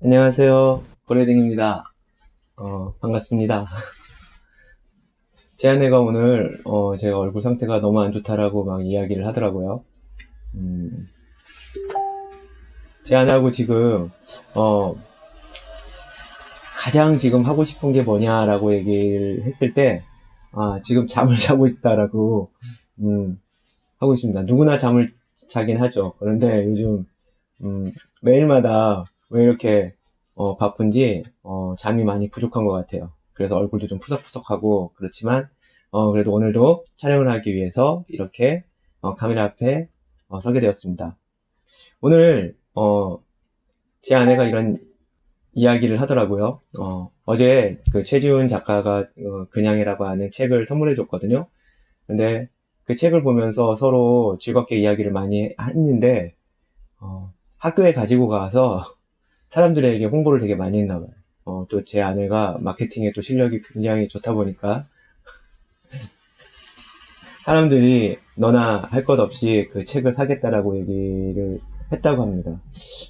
안녕하세요. 고래등입니다. 반갑습니다. 제 아내가 오늘, 제가 얼굴 상태가 너무 안 좋다라고 막 이야기를 하더라고요. 음, 제 아내하고 지금, 어, 가장 지금 하고 싶은 게 뭐냐라고 얘기를 했을 때, 지금 잠을 자고 싶다라고, 음, 하고 있습니다. 누구나 잠을 자긴 하죠. 그런데 요즘, 매일마다 왜 이렇게, 바쁜지, 잠이 많이 부족한 것 같아요. 그래서 얼굴도 좀 푸석푸석하고, 그렇지만, 그래도 오늘도 촬영을 하기 위해서 이렇게, 카메라 앞에, 서게 되었습니다. 오늘, 제 아내가 이런 이야기를 하더라고요. 어제 그 최지훈 작가가, 그냥이라고 하는 책을 선물해 줬거든요. 근데 그 책을 보면서 서로 즐겁게 이야기를 많이 했는데, 학교에 가지고 가서 사람들에게 홍보를 되게 많이 했나 봐요. 또 제 아내가 마케팅에 또 실력이 굉장히 좋다 보니까 사람들이 너나 할 것 없이 그 책을 사겠다라고 얘기를 했다고 합니다.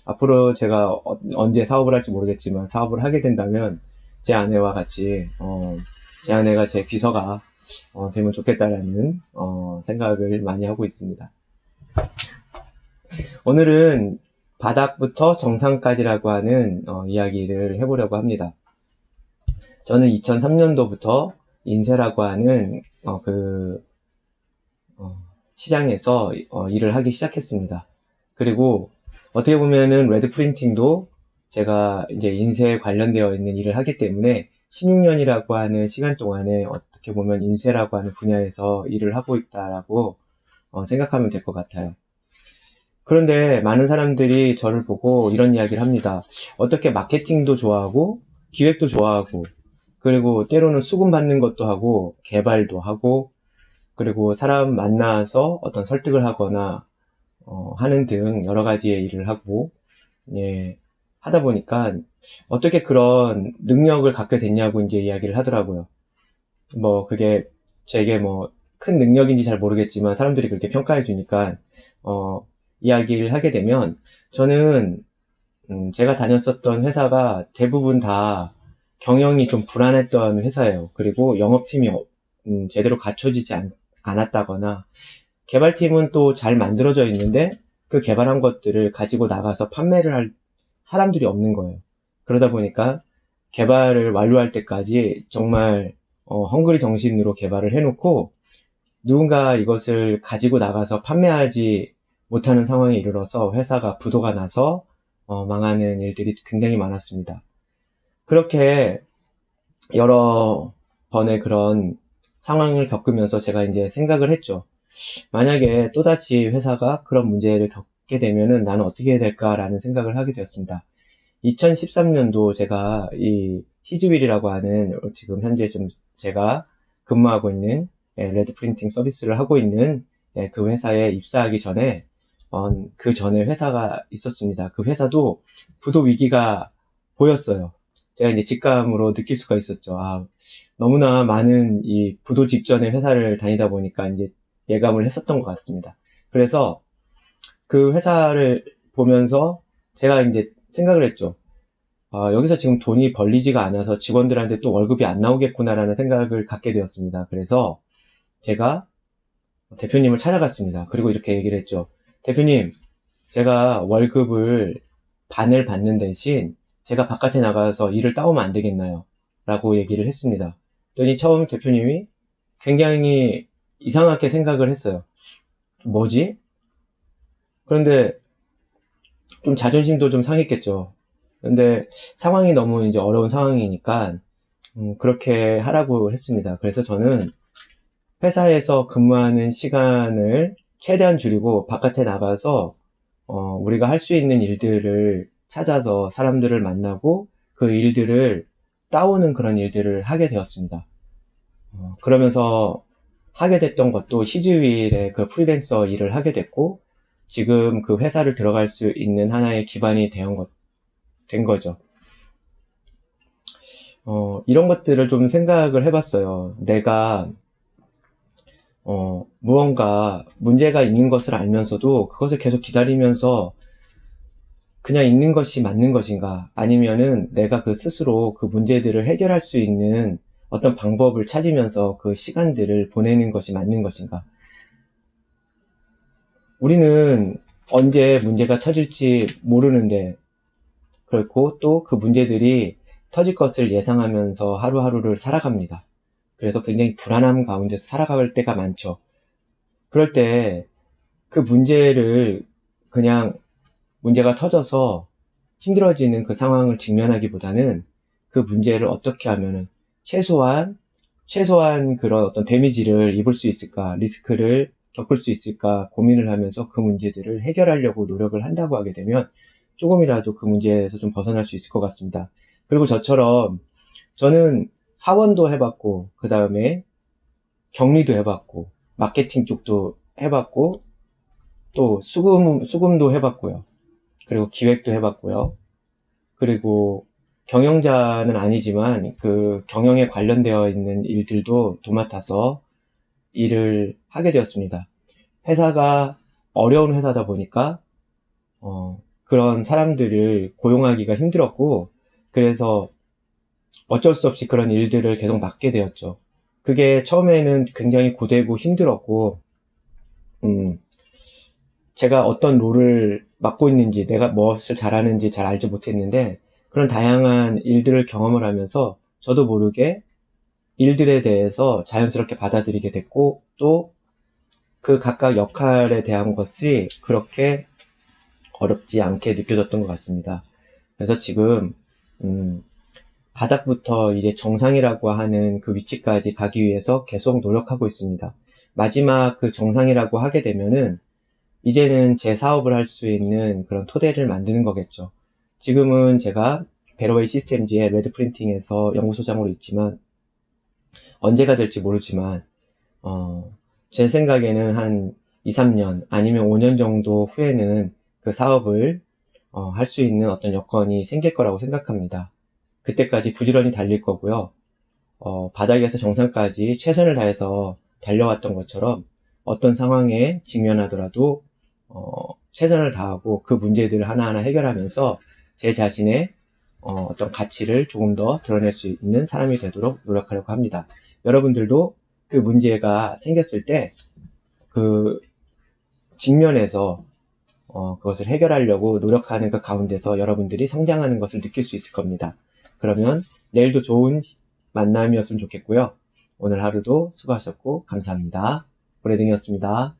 앞으로 제가 언제 사업을 할지 모르겠지만 사업을 하게 된다면 제 아내와 같이 제 아내가 제 비서가 되면 좋겠다라는 생각을 많이 하고 있습니다. 오늘은 바닥부터 정상까지라고 하는 이야기를 해보려고 합니다. 저는 2003년도부터 인쇄라고 하는 시장에서 일을 하기 시작했습니다. 그리고 어떻게 보면은 레드 프린팅도 제가 이제 인쇄에 관련되어 있는 일을 하기 때문에 16년이라고 하는 시간 동안에 어떻게 보면 인쇄라고 하는 분야에서 일을 하고 있다라고 생각하면 될 것 같아요. 그런데 많은 사람들이 저를 보고 이런 이야기를 합니다. 어떻게 마케팅도 좋아하고 기획도 좋아하고 그리고 때로는 수금 받는 것도 하고 개발도 하고 그리고 사람 만나서 어떤 설득을 하거나 하는 등 여러 가지의 일을 하고 예, 하다 보니까 어떻게 그런 능력을 갖게 됐냐고 이제 이야기를 하더라고요. 뭐 그게 제게 뭐 큰 능력인지 잘 모르겠지만 사람들이 그렇게 평가해 주니까 이야기를 하게 되면 저는 제가 다녔었던 회사가 대부분 다 경영이 좀 불안했던 회사예요. 그리고 영업팀이 제대로 갖춰지지 않았다거나 개발팀은 또 잘 만들어져 있는데 그 개발한 것들을 가지고 나가서 판매를 할 사람들이 없는 거예요. 그러다 보니까 개발을 완료할 때까지 정말 헝그리 정신으로 개발을 해놓고 누군가 이것을 가지고 나가서 판매하지 못하는 상황에 이르러서 회사가 부도가 나서 망하는 일들이 굉장히 많았습니다. 그렇게 여러 번의 그런 상황을 겪으면서 제가 이제 생각을 했죠. 만약에 또다시 회사가 그런 문제를 겪게 되면은 나는 어떻게 해야 될까라는 생각을 하게 되었습니다. 2013년도 제가 이 히즈윌이라고 하는 지금 현재 좀 제가 근무하고 있는 레드 프린팅 서비스를 하고 있는 그 회사에 입사하기 전에 그 전에 회사가 있었습니다. 그 회사도 부도 위기가 보였어요. 제가 이제 직감으로 느낄 수가 있었죠. 너무나 많은 이 부도 직전에 회사를 다니다 보니까 이제 예감을 했었던 것 같습니다. 그래서 그 회사를 보면서 제가 이제 생각을 했죠. 여기서 지금 돈이 벌리지가 않아서 직원들한테 또 월급이 안 나오겠구나라는 생각을 갖게 되었습니다. 그래서 제가 대표님을 찾아갔습니다. 그리고 이렇게 얘기를 했죠. 대표님, 제가 월급을 반을 받는 대신 제가 바깥에 나가서 일을 따오면 안 되겠나요? 라고 얘기를 했습니다. 그랬더니 처음 대표님이 굉장히 이상하게 생각을 했어요. 뭐지? 그런데 좀 자존심도 좀 상했겠죠. 근데 상황이 너무 이제 어려운 상황이니까 그렇게 하라고 했습니다. 그래서 저는 회사에서 근무하는 시간을 최대한 줄이고 바깥에 나가서 우리가 할 수 있는 일들을 찾아서 사람들을 만나고 그 일들을 따오는 그런 일들을 하게 되었습니다. 그러면서 하게 됐던 것도 히즈윌의 그 프리랜서 일을 하게 됐고 지금 그 회사를 들어갈 수 있는 하나의 기반이 된 거죠. 이런 것들을 좀 생각을 해봤어요. 내가 무언가 문제가 있는 것을 알면서도 그것을 계속 기다리면서 그냥 있는 것이 맞는 것인가? 아니면은 내가 그 스스로 그 문제들을 해결할 수 있는 어떤 방법을 찾으면서 그 시간들을 보내는 것이 맞는 것인가? 우리는 언제 문제가 터질지 모르는데, 그렇고 또 그 문제들이 터질 것을 예상하면서 하루하루를 살아갑니다. 그래서 굉장히 불안함 가운데서 살아갈 때가 많죠. 그럴 때 그 문제를 그냥 문제가 터져서 힘들어지는 그 상황을 직면하기보다는 그 문제를 어떻게 하면은 최소한 그런 어떤 데미지를 입을 수 있을까, 리스크를 겪을 수 있을까 고민을 하면서 그 문제들을 해결하려고 노력을 한다고 하게 되면 조금이라도 그 문제에서 좀 벗어날 수 있을 것 같습니다. 그리고 저처럼 저는 사원도 해봤고, 그 다음에 격리도 해봤고, 마케팅 쪽도 해봤고, 또 수금도 해봤고요. 그리고 기획도 해봤고요. 그리고 경영자는 아니지만 그 경영에 관련되어 있는 일들도 도맡아서 일을 하게 되었습니다. 회사가 어려운 회사다 보니까 그런 사람들을 고용하기가 힘들었고, 그래서 어쩔 수 없이 그런 일들을 계속 맡게 되었죠. 그게 처음에는 굉장히 고되고 힘들었고, 음, 제가 어떤 롤을 맡고 있는지, 내가 무엇을 잘하는지 잘 알지 못했는데, 그런 다양한 일들을 경험을 하면서 저도 모르게 일들에 대해서 자연스럽게 받아들이게 됐고, 또 그 각각 역할에 대한 것이 그렇게 어렵지 않게 느껴졌던 것 같습니다. 그래서 지금, 바닥부터 이제 정상이라고 하는 그 위치까지 가기 위해서 계속 노력하고 있습니다. 마지막 그 정상이라고 하게 되면은 이제는 제 사업을 할 수 있는 그런 토대를 만드는 거겠죠. 지금은 제가 베러웨이 시스템즈의 레드 프린팅에서 연구소장으로 있지만 언제가 될지 모르지만 제 생각에는 한 2, 3년 아니면 5년 정도 후에는 그 사업을 할 수 있는 어떤 여건이 생길 거라고 생각합니다. 그때까지 부지런히 달릴 거고요. 바닥에서 정상까지 최선을 다해서 달려왔던 것처럼 어떤 상황에 직면하더라도 최선을 다하고 그 문제들을 하나하나 해결하면서 제 자신의 어떤 가치를 조금 더 드러낼 수 있는 사람이 되도록 노력하려고 합니다. 여러분들도 그 문제가 생겼을 때 그 직면에서 그것을 해결하려고 노력하는 그 가운데서 여러분들이 성장하는 것을 느낄 수 있을 겁니다. 그러면 내일도 좋은 만남이었으면 좋겠고요. 오늘 하루도 수고하셨고 감사합니다. 브레딩이었습니다.